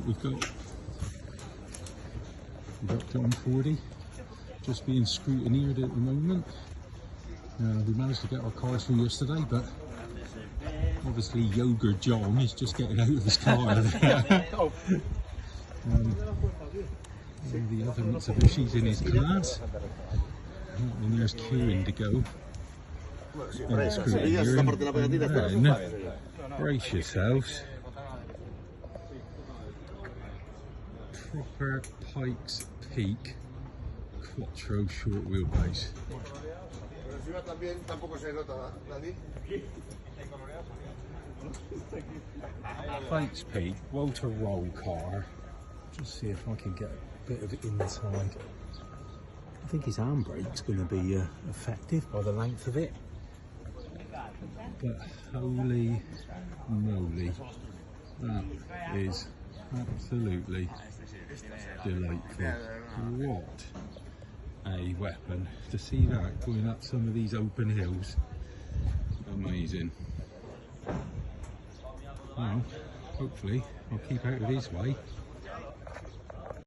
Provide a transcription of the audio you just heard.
we've got John 40 just being scrutineered at the moment. We managed to get our cars through yesterday, but obviously Yoga John is just getting out of his car there. The other Mitsubishi's in his class, and there's queuing to go. Brace yourselves. Proper Pikes Peak Quattro short wheelbase. Pikes Peak, Walter roll car. Just see if I can get a bit of it inside. I think his handbrake's going to be effective by the length of it. But holy moly, that is absolutely delightful. What a weapon. To see that going up some of these open hills, amazing. Well, hopefully I'll keep out of his way.